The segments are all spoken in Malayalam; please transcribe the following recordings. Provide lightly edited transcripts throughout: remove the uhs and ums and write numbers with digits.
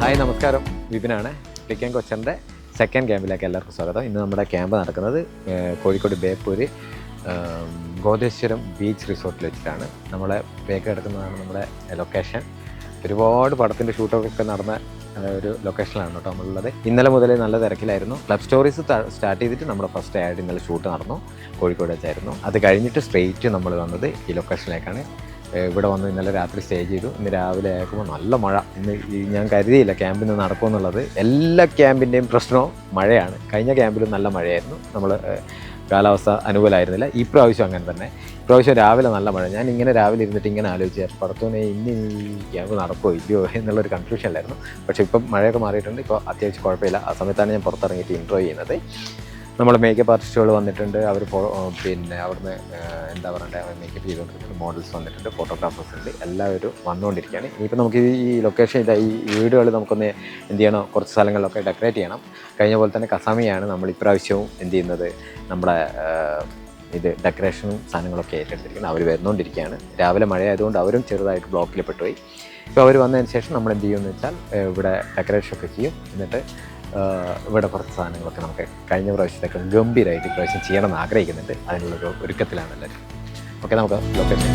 ഹായ് നമസ്കാരം, വിപിനാണ്. ക്ലിക്ക് ആൻഡ് കൊച്ചൻ്റെ സെക്കൻഡ് ക്യാമ്പിലേക്ക് എല്ലാവർക്കും സ്വാഗതം. ഇന്ന് നമ്മുടെ ക്യാമ്പ് നടക്കുന്നത് കോഴിക്കോട് ബേപ്പൂർ ഗോതേശ്വരം ബീച്ച് റിസോർട്ടിൽ വെച്ചിട്ടാണ്. നമ്മളെ ബേക്ക് കിടക്കുന്നതാണ് നമ്മുടെ ലൊക്കേഷൻ. ഒരുപാട് പടത്തിൻ്റെ ഷൂട്ടൊക്കെ നടന്ന ഒരു ലൊക്കേഷനിലാണ് കേട്ടോ നമ്മളുള്ളത്. ഇന്നലെ മുതൽ നല്ല തിരക്കിലായിരുന്നു. ക്ലബ് സ്റ്റോറീസ് സ്റ്റാർട്ട് ചെയ്തിട്ട് നമ്മുടെ ഫസ്റ്റ് ആയിട്ട് ഇന്നലെ ഷൂട്ട് നടന്നു, കോഴിക്കോട് വെച്ചായിരുന്നു. അത് കഴിഞ്ഞിട്ട് സ്ട്രെയിറ്റ് നമ്മൾ വന്നത് ഈ ലൊക്കേഷനിലേക്കാണ്. ഇവിടെ വന്ന് ഇന്നലെ രാത്രി സ്റ്റേ ചെയ്തു. ഇന്ന് രാവിലെ ആയപ്പോൾ നല്ല മഴ. ഇന്ന് ഞാൻ കരുതിയില്ല ക്യാമ്പിൽ നിന്ന് നടക്കുമെന്നുള്ളത്. എല്ലാ ക്യാമ്പിൻ്റെയും പ്രശ്നവും മഴയാണ്. കഴിഞ്ഞ ക്യാമ്പിലും നല്ല മഴയായിരുന്നു, നമ്മൾ കാലാവസ്ഥ അനുകൂലമായിരുന്നില്ല. ഈ പ്രാവശ്യം അങ്ങനെ തന്നെ. ഇപ്രാവശ്യം രാവിലെ നല്ല മഴ. ഞാൻ ഇങ്ങനെ രാവിലെ ഇരുന്നിട്ട് ഇങ്ങനെ ആലോചിച്ച് പടത്തോനെ ഇന്ന് ഈ ക്യാമ്പ് നടക്കുമോ ഇല്ലയോ എന്നുള്ളൊരു കൺഫ്യൂഷനിലായിരുന്നു. പക്ഷേ ഇപ്പം മഴയൊക്കെ മാറിയിട്ടുണ്ട്. ഇപ്പോൾ അത്യാവശ്യം കുഴപ്പമില്ല. ആ സമയത്താണ് ഞാൻ പുറത്തിറങ്ങിയിട്ട് ഇൻട്രോ ചെയ്യുന്നത്. നമ്മൾ മേക്കപ്പ് ആർട്ടിസ്റ്റുകൾ വന്നിട്ടുണ്ട്. അവർ പിന്നെ അവിടുന്ന് എന്താ പറയണ്ടേ, മേക്കപ്പ് ചെയ്തുകൊണ്ടിരിക്കുന്നത്. മോഡൽസ് വന്നിട്ടുണ്ട്, ഫോട്ടോഗ്രാഫേഴ്സ് ഉണ്ട്, എല്ലാവരും വന്നുകൊണ്ടിരിക്കുകയാണ്. ഇനിയിപ്പോൾ നമുക്ക് ഈ ലൊക്കേഷൻ ഈ വീടുകൾ നമുക്കൊന്ന് എന്ത് ചെയ്യണം, കുറച്ച് സ്ഥലങ്ങളിലൊക്കെ ഡെക്കറേറ്റ് ചെയ്യണം. കഴിഞ്ഞ പോലെ തന്നെ കസാമിയാണ് നമ്മൾ ഇപ്രാവശ്യവും എന്ത് ചെയ്യുന്നത്, നമ്മുടെ ഇത് ഡെക്കറേഷനും സാധനങ്ങളൊക്കെ ഏറ്റെടുത്തിരിക്കുന്നത്. അവർ വരുന്നുകൊണ്ടിരിക്കുകയാണ്. രാവിലെ മഴയായതുകൊണ്ട് അവരും ചെറുതായിട്ട് ബ്ലോക്കിൽ പെട്ടുപോയി. ഇപ്പോൾ അവർ വന്നതിന് ശേഷം നമ്മൾ എന്ത് ചെയ്യുമെന്ന് വെച്ചാൽ ഇവിടെ ഡെക്കറേഷനൊക്കെ ചെയ്യും. എന്നിട്ട് ഇവിടെ കുറച്ച് സാധനങ്ങളൊക്കെ നമുക്ക് കഴിഞ്ഞ പ്രാവശ്യത്തൊക്കെ ഗംഭീരമായിട്ട് ഇപ്രാവശ്യം ചെയ്യണമെന്ന് ആഗ്രഹിക്കുന്നുണ്ട്. അതിനുള്ളൊരു ഒരുക്കത്തിലാണ് എല്ലാവരും. ഓക്കെ, നമുക്ക് ലൊക്കേഷൻ.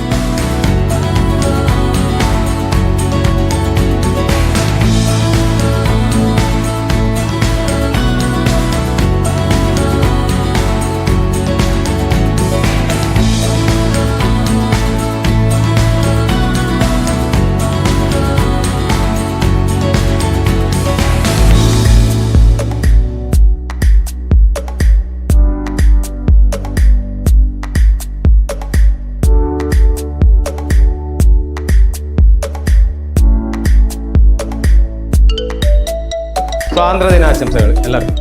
സ്വാതന്ത്ര്യദിനാശംസകൾ എല്ലാവർക്കും.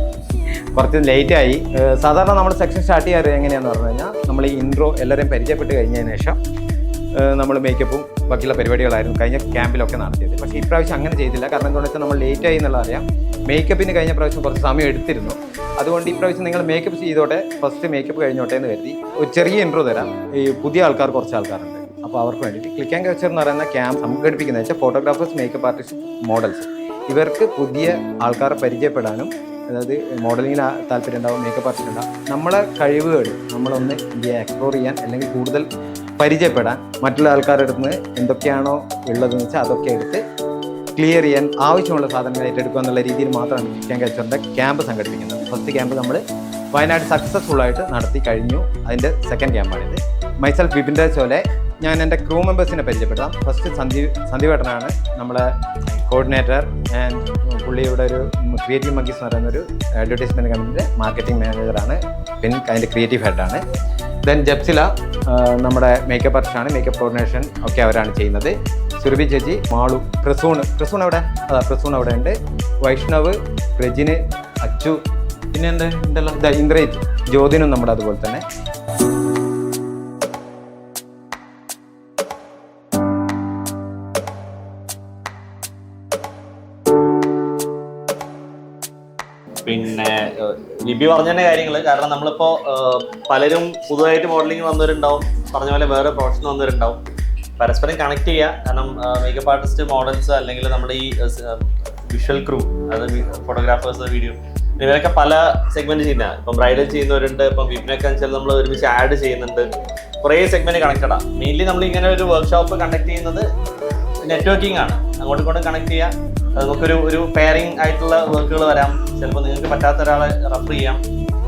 കുറച്ച് ലേറ്റായി. സാധാരണ നമ്മൾ സെക്ഷൻ സ്റ്റാർട്ട് ചെയ്യാറ് എങ്ങനെയാണെന്ന് പറഞ്ഞു കഴിഞ്ഞാൽ, നമ്മൾ ഈ ഇൻട്രോ എല്ലാവരെയും പരിചയപ്പെട്ട് കഴിഞ്ഞതിന് ശേഷം നമ്മൾ മേക്കപ്പും ബാക്കിയുള്ള പരിപാടികളായിരുന്നു കഴിഞ്ഞ ക്യാമ്പിലൊക്കെ നടത്തിയത്. പക്ഷേ ഇപ്രാവശ്യം അങ്ങനെ ചെയ്തില്ല. കാരണം എന്താണെന്ന് വെച്ചാൽ നമ്മൾ ലേറ്റായി എന്നുള്ളത് അറിയാം. മേക്കപ്പിന് കഴിഞ്ഞ പ്രാവശ്യം കുറച്ച് സമയം എടുത്തിരുന്നു. അതുകൊണ്ട് ഇപ്രാവശ്യം നിങ്ങൾ മേക്കപ്പ് ചെയ്തോട്ടെ, ഫസ്റ്റ് മേക്കപ്പ് കഴിഞ്ഞോട്ടെ എന്ന് കരുതി ഒരു ചെറിയ ഇൻട്രോ തരാം. ഈ പുതിയ ആൾക്കാർ കുറച്ച് ആൾക്കാരുണ്ട്, അപ്പോൾ അവർക്ക് വേണ്ടിയിട്ട് ക്ലിക്ക് ആൻഡ് കൾച്ചർ എന്ന് പറയുന്ന ക്യാമ്പ് സംഘടിപ്പിക്കുന്നത് വെച്ചാൽ ഫോട്ടോഗ്രാഫേഴ്സ്, മേക്കപ്പ് ആർട്ടിസ്റ്റ്, മോഡൽസ്, ഇവർക്ക് പുതിയ ആൾക്കാരെ പരിചയപ്പെടാനും, അതായത് മോഡലിങ്ങിന് താല്പര്യം ഉണ്ടാവും, മേക്കപ്പ് ആർട്ടിസ്റ്റ് ഉണ്ടാവും, നമ്മളെ കഴിവുകൾ നമ്മളൊന്ന് എക്സ്പ്ലോർ ചെയ്യാൻ അല്ലെങ്കിൽ കൂടുതൽ പരിചയപ്പെടാൻ, മറ്റുള്ള ആൾക്കാരുടെ അടുത്ത് നിന്ന് എന്തൊക്കെയാണോ ഉള്ളതെന്ന് വെച്ചാൽ അതൊക്കെ എടുത്ത് ക്ലിയർ ചെയ്യാൻ ആവശ്യമുള്ള സാധനങ്ങൾ ഏറ്റെടുക്കുക എന്നുള്ള രീതിയിൽ മാത്രമാണ് ക്ലിക്ക് ആൻഡ് കൾച്ചറിൻ്റെ ക്യാമ്പ് സംഘടിപ്പിക്കുന്നത്. ഫസ്റ്റ് ക്യാമ്പ് നമ്മൾ വയനാട് സക്സസ്ഫുള്ളായിട്ട് നടത്തി കഴിഞ്ഞു. അതിൻ്റെ സെക്കൻഡ് ക്യാമ്പാണിത്. മൈസെൽഫ് വിപിൻ്റെ ചോലെ. ഞാൻ എൻ്റെ ക്രൂ മെമ്പേഴ്സിനെ പരിചയപ്പെടാം. ഫസ്റ്റ് സന്ദീപേട്ടനാണ് നമ്മളെ കോർഡിനേറ്റർ. ആൻഡ് പുള്ളി ഇവിടെ ഒരു ക്രിയേറ്റീവ് മങ്കീസ് എന്ന് പറയുന്നൊരു അഡ്വർടൈസ്മെൻറ്റ് കമ്പനിയുടെ മാർക്കറ്റിംഗ് മാനേജറാണ്, പിന്നെ അതിൻ്റെ ക്രിയേറ്റീവ് ഹെഡാണ്. ദെൻ ജപ്സില നമ്മുടെ മേക്കപ്പ് ആർട്ടിസ്റ്റാണ്. മേക്കപ്പ് കോർഡിനേഷൻ ഒക്കെ അവരാണ് ചെയ്യുന്നത്. സുരഭി ചേച്ചി, മാളു, പ്രസൂൺ അവിടെ, പ്രസൂൺ അവിടെ ഉണ്ട്. വൈഷ്ണവ്, പ്രജിന്, അച്ചു, പിന്നെ ഉണ്ടല്ലോ ഇന്ദ്രജിത്ത്, ജ്യോതിനും നമ്മുടെ അതുപോലെ തന്നെ. പിന്നെ ലിപി പറഞ്ഞ തന്നെ കാര്യങ്ങൾ. കാരണം നമ്മളിപ്പോൾ പലരും പുതുതായിട്ട് മോഡലിംഗ് വന്നവരുണ്ടാവും, പറഞ്ഞ പോലെ വേറെ പ്രൊഫഷൻ വന്നവരുണ്ടാവും. പരസ്പരം കണക്ട് ചെയ്യുക. കാരണം മേക്കപ്പ് ആർട്ടിസ്റ്റ്, മോഡൽസ്, അല്ലെങ്കിൽ നമ്മുടെ ഈ വിഷ്വൽ ക്രൂ, അതായത് ഫോട്ടോഗ്രാഫേഴ്സ്, വീഡിയോ, ഇവരൊക്കെ പല സെഗ്മെന്റ് ചെയ്യുന്ന. ഇപ്പം ബ്രൈഡൽ ചെയ്യുന്നവരുണ്ട്, ഇപ്പം വിപിനൊക്കെ വെച്ചാൽ നമ്മൾ ഒരുമിച്ച് ആഡ് ചെയ്യുന്നുണ്ട്. കുറേ സെഗ്മെന്റ് കണക്റ്റഡാണ്. മെയിൻലി നമ്മൾ ഇങ്ങനെ ഒരു വർക്ക്ഷോപ്പ് കണ്ടക്ട് ചെയ്യുന്നത് നെറ്റ്വർക്കിംഗ് ആണ്. അങ്ങോട്ടും ഇങ്ങോട്ടും കണക്ട് ചെയ്യുക. നമുക്കൊരു പെയറിംഗ് ആയിട്ടുള്ള വർക്കുകൾ വരാം. ചിലപ്പോൾ നിങ്ങൾക്ക് പറ്റാത്ത ഒരാളെ റെഫർ ചെയ്യാം.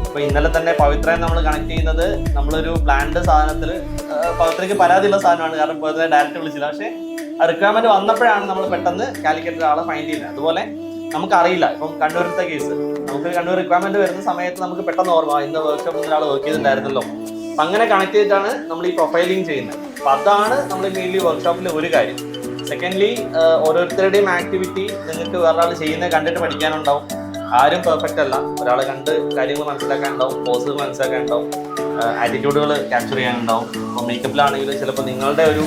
ഇപ്പോൾ ഇന്നലെ തന്നെ പവിത്രയെ നമ്മൾ കണക്ട് ചെയ്യുന്നത് നമ്മളൊരു പ്ലാൻഡ് സാധനത്തിൽ, പവിത്രയ്ക്ക് പരാതിയുള്ള സാധനമാണ്. കാരണം പവിത്രയെ ഡയറക്റ്റ് വിളിച്ചില്ല. പക്ഷേ ആ റിക്വയർമെൻറ്റ് വന്നപ്പോഴാണ് നമ്മൾ പെട്ടെന്ന് കാലിക്കറ്റ് ആളെ ഫൈൻഡ് ചെയ്യുന്നത്. അതുപോലെ നമുക്കറിയില്ല. ഇപ്പം കണ്ണൂരത്തെ കേസ്, നമുക്ക് കണ്ണൂർ റിക്വയർമെൻറ്റ് വരുന്ന സമയത്ത് നമുക്ക് പെട്ടെന്ന് ഓർമ്മ, ഇന്ന് വർക്ക്ഷോപ്പിൽ ഒരാൾ വർക്ക് ചെയ്തിട്ടുണ്ടായിരുന്നല്ലോ. അപ്പം അങ്ങനെ കണക്ട് ചെയ്തിട്ടാണ് നമ്മൾ ഈ പ്രൊഫൈലിംഗ് ചെയ്യുന്നത്. അപ്പം അതാണ് നമ്മൾ മെയിൻലി വർക്ക്ഷോപ്പിലെ ഒരു കാര്യം. സെക്കൻഡ്ലി, ഓരോരുത്തരുടെയും ആക്ടിവിറ്റി നിങ്ങൾക്ക് വേറൊരാൾ ചെയ്യുന്നത് കണ്ടിട്ട് പഠിക്കാനുണ്ടാവും. ആരും പെർഫെക്റ്റ് അല്ല. ഒരാളെ കണ്ട് കാര്യങ്ങൾ മനസ്സിലാക്കാനുണ്ടാവും, പോസുകൾ മനസ്സിലാക്കാനുണ്ടാവും, ആറ്റിറ്റ്യൂഡുകൾ ക്യാപ്ചർ ചെയ്യാനുണ്ടാവും. ഇപ്പോൾ മേക്കപ്പിലാണെങ്കിൽ ചിലപ്പോൾ നിങ്ങളുടെ ഒരു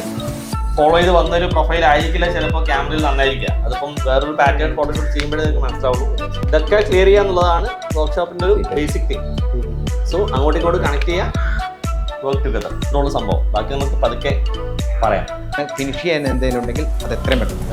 ഫോളോ ചെയ്ത് വന്നൊരു പ്രൊഫൈൽ ആയിരിക്കില്ല ചിലപ്പോൾ ക്യാമറയിൽ നന്നായിരിക്കുക. അതിപ്പം വേറൊരു പാറ്റേൺ ഫോട്ടോഷൂട്ട് ചെയ്യുമ്പോഴേ നിങ്ങൾക്ക് മനസ്സിലാവുള്ളൂ. ഇതൊക്കെ ക്ലിയർ ചെയ്യുക എന്നുള്ളതാണ് വർക്ക്ഷോപ്പിൻ്റെ ഒരു ബേസിക് തിങ്. സോ അങ്ങോട്ടും ഇങ്ങോട്ടും കണക്ട് ചെയ്യുക, വർക്ക് ടുഗദർ, ഇതുള്ള സംഭവം. ബാക്കി നമുക്ക് പതുക്കെ പറയാം. ഫിനിഷ് ചെയ്യാൻ എന്തെങ്കിലും ഉണ്ടെങ്കിൽ അത് എത്രയും പെട്ടെന്ന്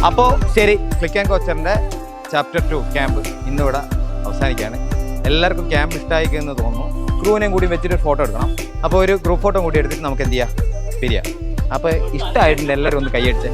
അപ്പോൾ ശരി, ക്ലിക്ക് ആൻഡ് കോച്ചറിൻ്റെ ചാപ്റ്റർ 2 ക്യാമ്പ് ഇന്നിവിടെ അവസാനിക്കുകയാണ്. എല്ലാവർക്കും ക്യാമ്പ് ഇഷ്ടമായിക്കെന്ന് തോന്നുന്നു. ക്രൂവിനെയും കൂടി വെച്ചിട്ട് ഫോട്ടോ എടുക്കണം. അപ്പോൾ ഒരു ഗ്രൂപ്പ് ഫോട്ടോ കൂടി എടുത്തിട്ട് നമുക്ക് എന്ത് ചെയ്യാം, പിരിയാം. അപ്പോൾ ഇഷ്ടമായിട്ടുണ്ട് എല്ലാവരും ഒന്ന് കൈയടിച്ച്